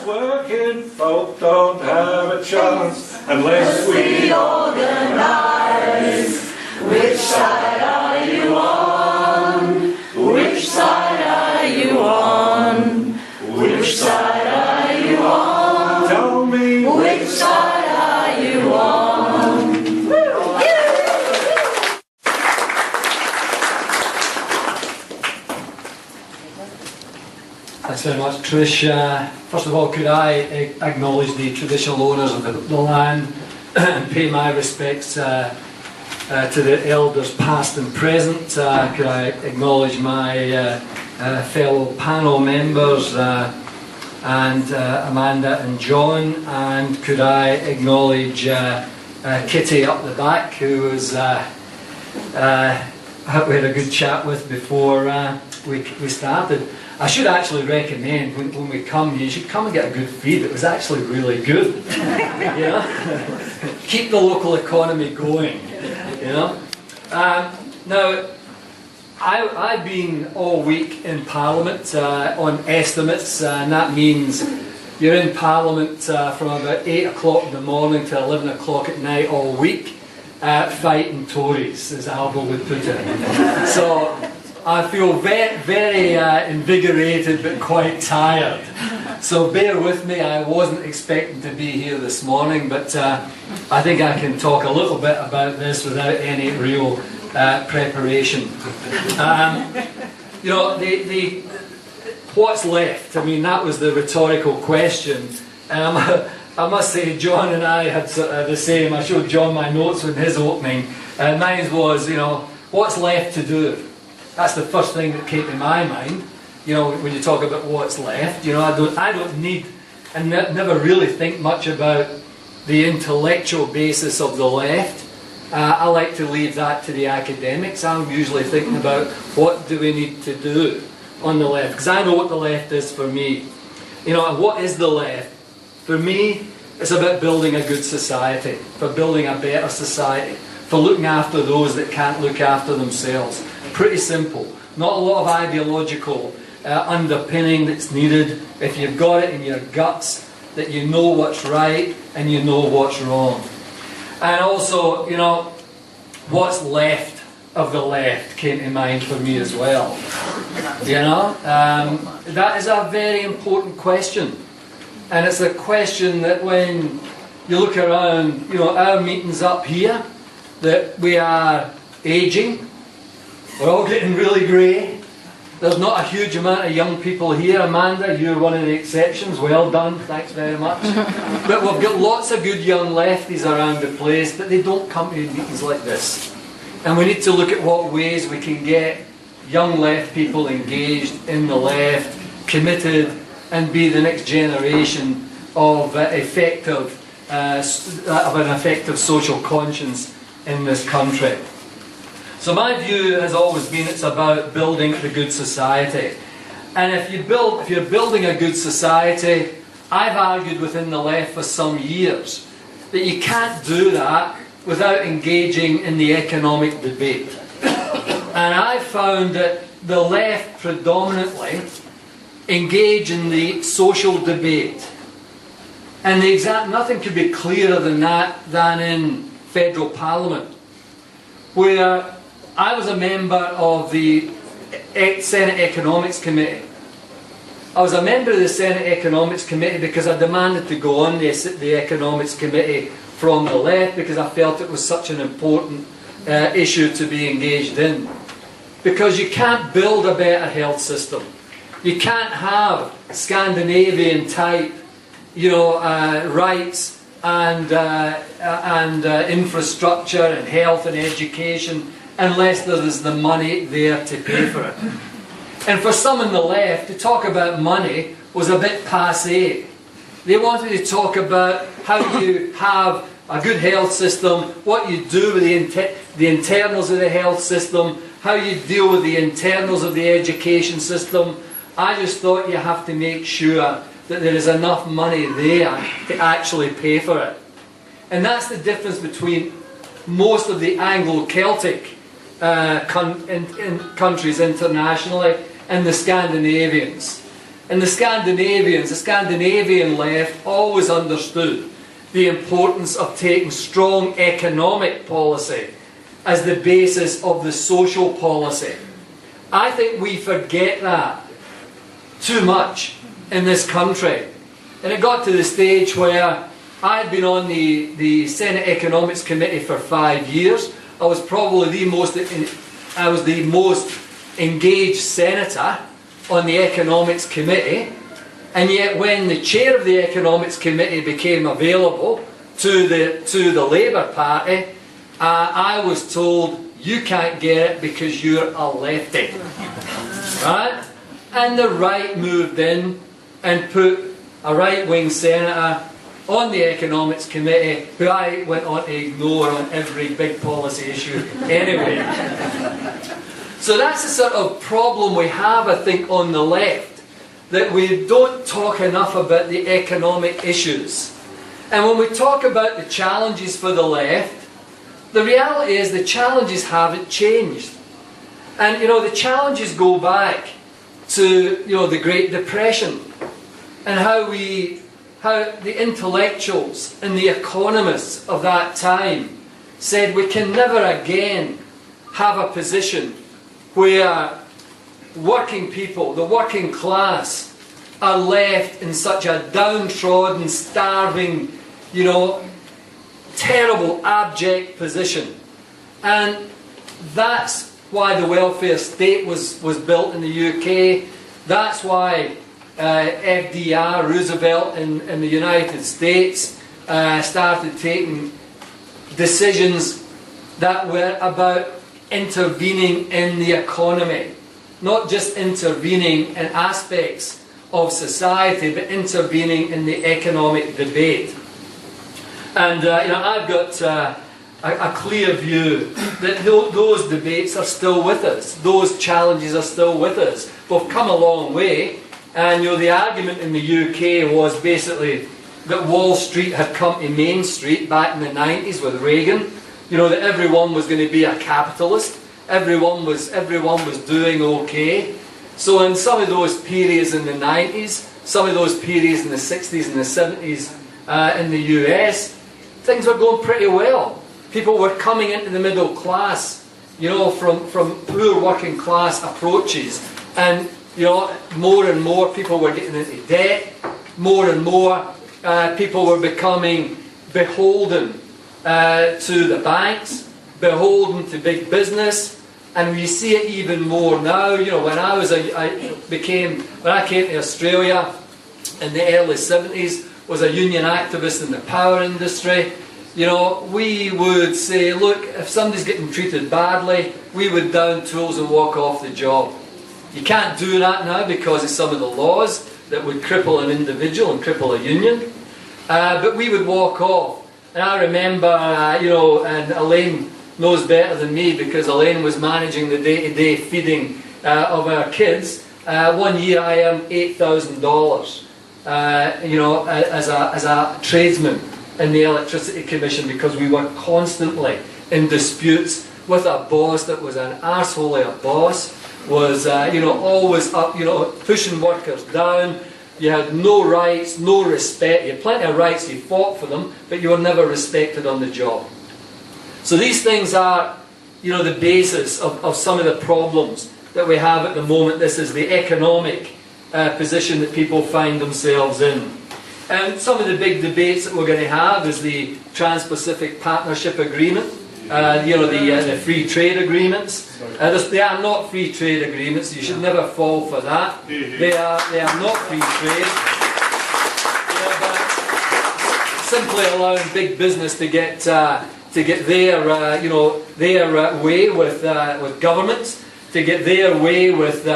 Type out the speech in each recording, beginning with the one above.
Us working folk don't have a chance unless we organise. Which side are you on? Which side are you on? Which side are you on? Tell me, which side are you on? Thanks very much, Trish. First of all, could I acknowledge the traditional owners of the land and pay my respects to the elders past and present. Could I acknowledge my fellow panel members and Amanda and John, and could I acknowledge Kitty up the back, who was we had a good chat with before we started. I should actually recommend when we come, you should come and get a good feed. It was actually really good. You know? Keep the local economy going. You know? Now, I've been all week in Parliament on estimates, and that means you're in Parliament from about 8 o'clock in the morning to 11 o'clock at night all week, fighting Tories, as Albo would put it. So I feel very invigorated but quite tired. So bear with me, I wasn't expecting to be here this morning, but I think I can talk a little bit about this without any real preparation. You know, what's left? I mean, that was the rhetorical question. I must say, John and I had the same. I showed John my notes in his opening. Mine was, you know, what's left to do? That's the first thing that came to my mind. You know, when you talk about what's left, you know, I don't need, and never really think much about the intellectual basis of the left. I like to leave that to the academics. I'm usually thinking about what do we need to do on the left, because I know what the left is for me. You know, and what is the left? For me, it's about building a good society, for building a better society, for looking after those that can't look after themselves. Pretty simple. Not a lot of ideological underpinning that's needed. If you've got it in your guts, that you know what's right and you know what's wrong. And also, you know, what's left of the left came to mind for me as well. You know, that is a very important question. And it's a question that when you look around, you know, our meetings up here, that we are ageing. We're all getting really grey. There's not a huge amount of young people here. Amanda, you're one of the exceptions. Well done, thanks very much. But we've got lots of good young lefties around the place, but they don't come to meetings like this. And we need to look at what ways we can get young left people engaged in the left, committed, and be the next generation of an effective social conscience in this country. So my view has always been it's about building the good society. And if you're building a good society, I've argued within the left for some years that you can't do that without engaging in the economic debate. And I've found that the left predominantly engage in the social debate. And nothing could be clearer than that than in federal parliament, where I was a member of the Senate Economics Committee. I was a member of the Senate Economics Committee because I demanded to go on the Economics Committee from the left, because I felt it was such an important issue to be engaged in. Because you can't build a better health system. You can't have Scandinavian type, you know, rights and infrastructure and health and education unless there is the money there to pay for it. And for some on the left, to talk about money was a bit passé. They wanted to talk about how you have a good health system, what you do with the internals of the health system, how you deal with the internals of the education system. I just thought you have to make sure that there is enough money there to actually pay for it. And that's the difference between most of the Anglo-Celtic countries internationally and the Scandinavians. And the Scandinavian left always understood the importance of taking strong economic policy as the basis of the social policy. I think we forget that too much in this country. And it got to the stage where I'd been on the Senate Economics Committee for 5 years. I was probably the most engaged senator on the Economics Committee, and yet when the chair of the Economics Committee became available to the Labour Party, I was told, you can't get it because you're a lefty. Right? And the right moved in and put a right-wing senator on the Economics Committee, who I went on to ignore on every big policy issue anyway. So that's the sort of problem we have, I think, on the left, that we don't talk enough about the economic issues. And when we talk about the challenges for the left, the reality is the challenges haven't changed. And the challenges go back to the Great Depression, and how the intellectuals and the economists of that time said we can never again have a position where working people, the working class, are left in such a downtrodden, starving, terrible, abject position. And that's why the welfare state was built in the UK. That's why FDR, Roosevelt in the United States started taking decisions that were about intervening in the economy. Not just intervening in aspects of society, but intervening in the economic debate. And I've got a clear view that those debates are still with us. Those challenges are still with us. We've come a long way. And the argument in the UK was basically that Wall Street had come to Main Street back in the 90s with Reagan. That everyone was going to be a capitalist. Everyone was doing okay. So in some of those periods in the 90s, some of those periods in the 60s and the 70s in the US, things were going pretty well. People were coming into the middle class, from poor working class approaches, and more and more people were getting into debt. More and more people were becoming beholden to the banks, beholden to big business, and we see it even more now. When I came to Australia in the early 70s, was a union activist in the power industry. We would say, look, if somebody's getting treated badly, we would down tools and walk off the job. You can't do that now because of some of the laws that would cripple an individual and cripple a union. But we would walk off. And I remember, and Elaine knows better than me because Elaine was managing the day-to-day feeding of our kids. One year I earned $8,000, as a tradesman in the Electricity Commission, because we were constantly in disputes with a boss that was an arsehole of a boss, was always up, pushing workers down. You had no rights, no respect. You had plenty of rights, you fought for them, but you were never respected on the job. So these things are, the basis of some of the problems that we have at the moment. This is the economic position that people find themselves in. And some of the big debates that we're going to have is the Trans-Pacific Partnership Agreement, the free trade agreements. They are not free trade agreements. You should never fall for that. They are not free trade. Simply allowing big business to get their way with governments, to get their way with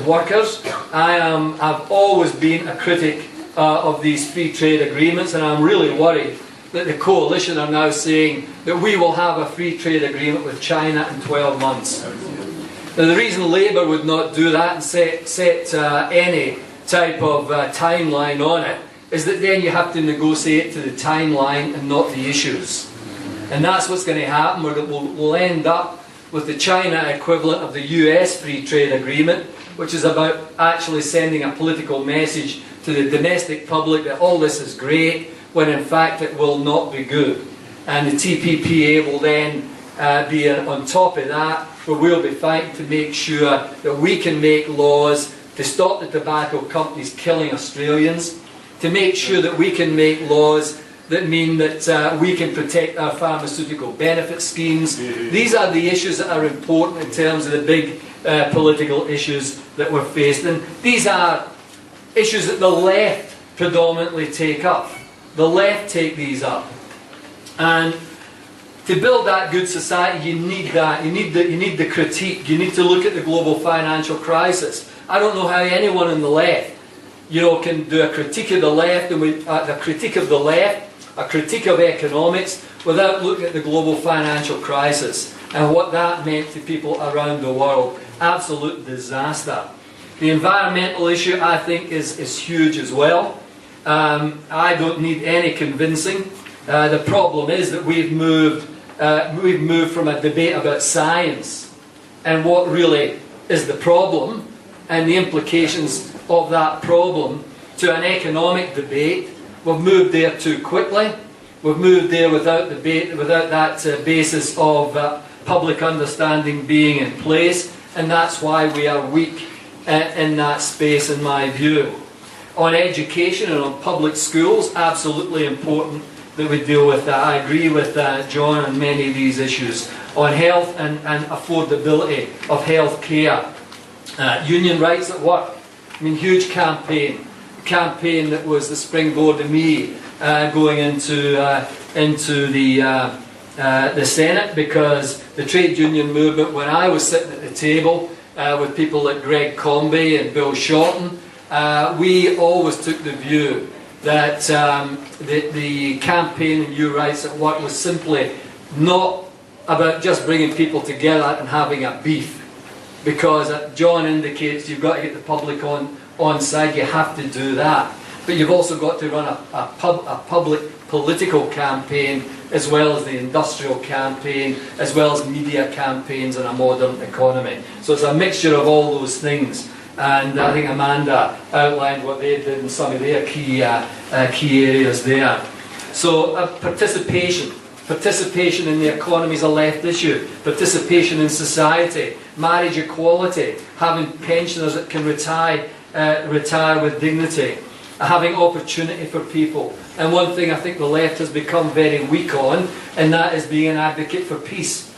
workers. I've always been a critic of these free trade agreements, and I'm really worried that the coalition are now saying that we will have a free trade agreement with China in 12 months. Now, the reason Labour would not do that and set any type of timeline on it is that then you have to negotiate to the timeline and not the issues. And that's what's going to happen. We'll end up with the China equivalent of the US free trade agreement, which is about actually sending a political message to the domestic public that all this is great, when in fact it will not be good. And the TPPA will then be on top of that, where we'll be fighting to make sure that we can make laws to stop the tobacco companies killing Australians, to make sure that we can make laws that mean that we can protect our pharmaceutical benefit schemes. These are the issues that are important in terms of the big political issues that we're faced. And these are issues that the left predominantly take up. The left take these up. And to build that good society, you need that. You need the critique. You need to look at the global financial crisis. I don't know how anyone on the left, can do a critique of the left, and a critique of the left, a critique of economics, without looking at the global financial crisis and what that meant to people around the world. Absolute disaster. The environmental issue, I think, is huge as well. I don't need any convincing. The problem is that we've moved from a debate about science and what really is the problem and the implications of that problem to an economic debate. We've moved there too quickly. We've moved there without that basis of public understanding being in place, and that's why we are weak in that space, in my view. On education and on public schools, absolutely important that we deal with that. I agree with John on many of these issues. On health and affordability of health care. Union rights at work. I mean, huge campaign that was the springboard to me going into the Senate, because the trade union movement, when I was sitting at the table with people like Greg Combie and Bill Shorten, we always took the view that the campaign in New Rights at Work was simply not about just bringing people together and having a beef. Because John indicates you've got to get the public on side, you have to do that. But you've also got to run a public political campaign, as well as the industrial campaign, as well as media campaigns in a modern economy. So it's a mixture of all those things. And I think Amanda outlined what they did in some of their key areas there. So participation. Participation in the economy is a left issue. Participation in society. Marriage equality. Having pensioners that can retire with dignity. Having opportunity for people. And one thing I think the left has become very weak on, and that is being an advocate for peace.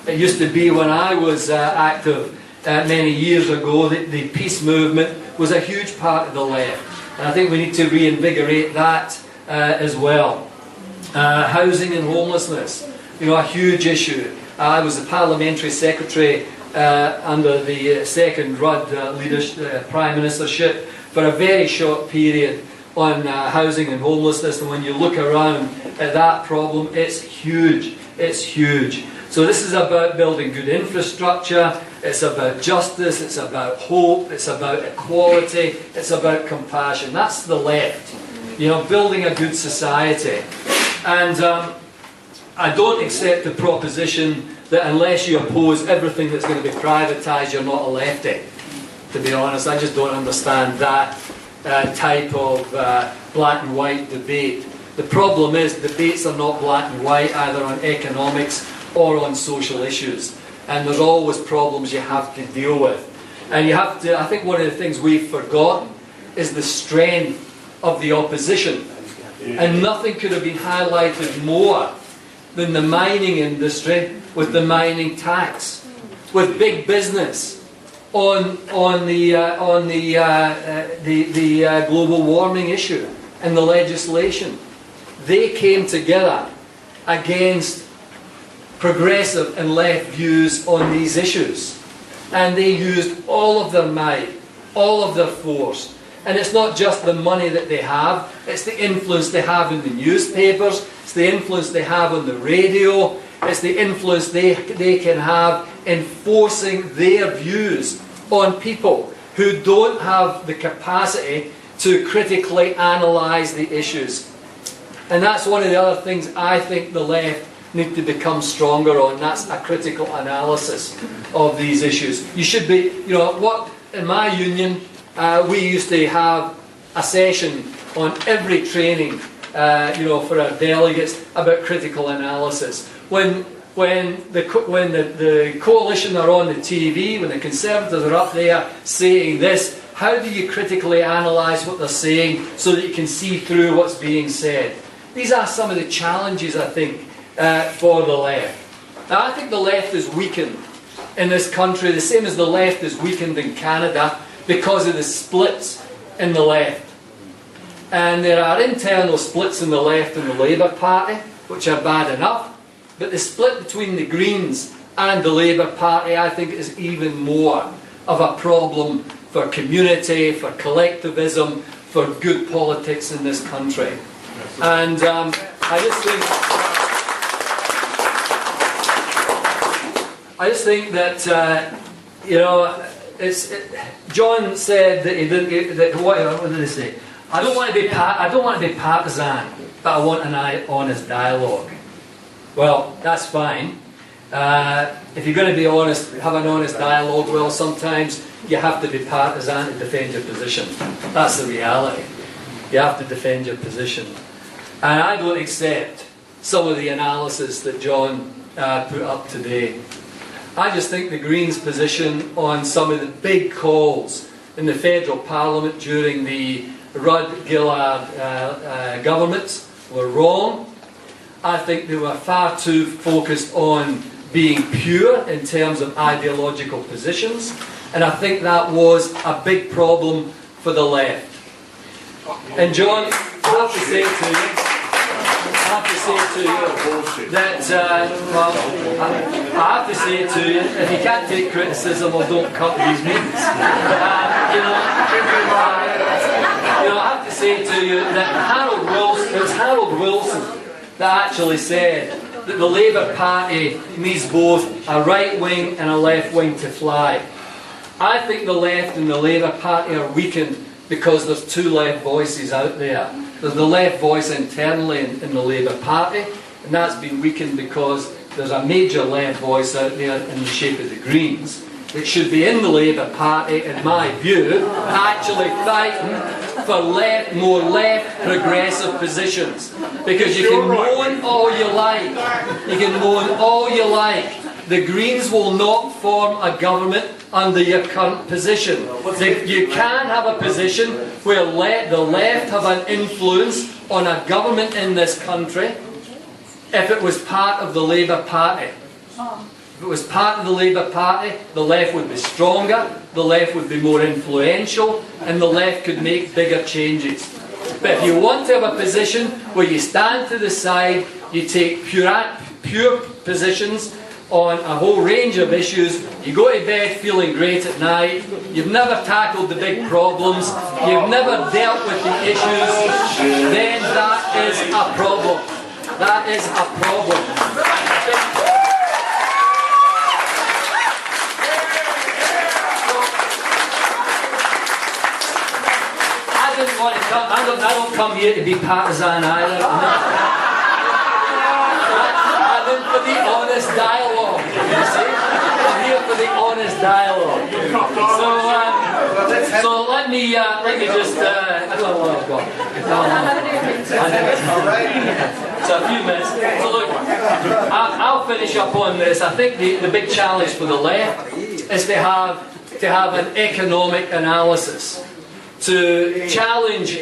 It used to be, when I was active many years ago, the peace movement was a huge part of the left. And I think we need to reinvigorate that as well. Housing and homelessness, a huge issue. I was the parliamentary secretary under the second Rudd Prime Ministership for a very short period on housing and homelessness, and when you look around at that problem, it's huge. It's huge. So this is about building good infrastructure, it's about justice, it's about hope, it's about equality, it's about compassion. That's the left. Building a good society. And I don't accept the proposition that unless you oppose everything that's going to be privatised, you're not a lefty. To be honest, I just don't understand that type of black and white debate. The problem is debates are not black and white, either on economics or on social issues. And there's always problems you have to deal with. And you have to, I think one of the things we've forgotten is the strength of the opposition. And nothing could have been highlighted more than the mining industry with the mining tax, with big business on the global warming issue and the legislation. They came together against progressive and left views on these issues, and they used all of their might, all of their force. And it's not just the money that they have, it's the influence they have in the newspapers, it's the influence they have on the radio, it's the influence they can have in forcing their views on people who don't have the capacity to critically analyse the issues. And that's one of the other things I think the left need to become stronger on. That's a critical analysis of these issues. You should be, in my union, we used to have a session on every training, for our delegates about critical analysis. When the coalition are on the TV, when the Conservatives are up there saying this, how do you critically analyse what they're saying so that you can see through what's being said? These are some of the challenges, I think, for the left. Now, I think the left is weakened in this country, the same as the left is weakened in Canada, because of the splits in the left. And there are internal splits in the left and the Labour Party, which are bad enough, but the split between the Greens and the Labour Party, I think, is even more of a problem for community, for collectivism, for good politics in this country. And I just think that John said that he didn't. What did he say? I don't want to be partisan, but I want an honest dialogue. Well, that's fine. If you're going to be honest, have an honest dialogue. Well, sometimes you have to be partisan to defend your position. That's the reality. You have to defend your position. And I don't accept some of the analysis that John put up today. I just think the Greens' position on some of the big calls in the federal parliament during the Rudd-Gillard governments were wrong. I think they were far too focused on being pure in terms of ideological positions, and I think that was a big problem for the left. And John, I have to say to you that, I have to say to you, if you can't take criticism, well, don't come to these meetings. I have to say to you that it was Harold Wilson that actually said that the Labour Party needs both a right wing and a left wing to fly. I think the left and the Labour Party are weakened because there's two left voices out there. There's the left voice internally in the Labour Party, and that's been weakened because there's a major left voice out there in the shape of the Greens. It should be in the Labour Party, in my view, actually fighting for more left progressive positions. Because you can moan all you like, the Greens will not form a government under your current position. You can have a position where the left have an influence on a government in this country if it was part of the Labour Party. If it was part of the Labour Party, the left would be stronger, the left would be more influential, and the left could make bigger changes. But if you want to have a position where you stand to the side, you take pure positions on a whole range of issues, you go to bed feeling great at night, you've never tackled the big problems, you've never dealt with the issues, then that is a problem. That is a problem. I don't come here to be partisan either. I'm in for the honest dialogue. You see? I'm here for the honest dialogue. So let me just. I don't know what I've got. So a few minutes. So look, I'll finish up on this. I think the big challenge for the left is to have an economic analysis. To challenge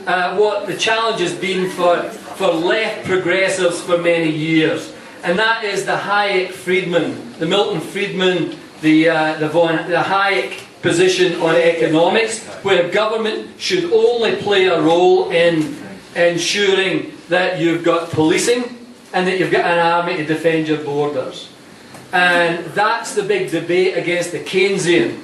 what the challenge has been for left progressives for many years, and that is the Hayek-Friedman, the Milton Friedman, the Hayek position on economics, where government should only play a role in ensuring that you've got policing and that you've got an army to defend your borders. And that's the big debate against the Keynesian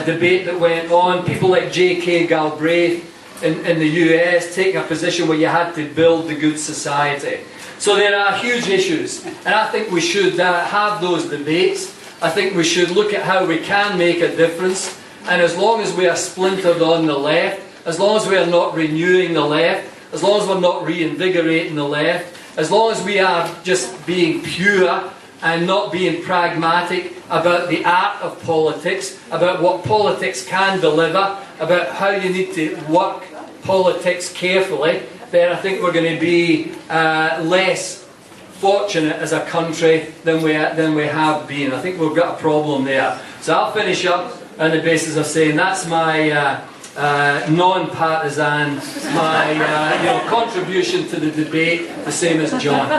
debate that went on. People like J.K. Galbraith in the US taking a position where you had to build the good society. So there are huge issues, and I think we should have those debates. I think we should look at how we can make a difference, and as long as we are splintered on the left, as long as we are not renewing the left, as long as we're not reinvigorating the left, as long as we are just being pure and not being pragmatic about the art of politics, about what politics can deliver, about how you need to work politics carefully, then I think we're going to be less fortunate as a country than we have been. I think we've got a problem there. So I'll finish up on the basis of saying that's my non-partisan, my contribution to the debate, the same as John.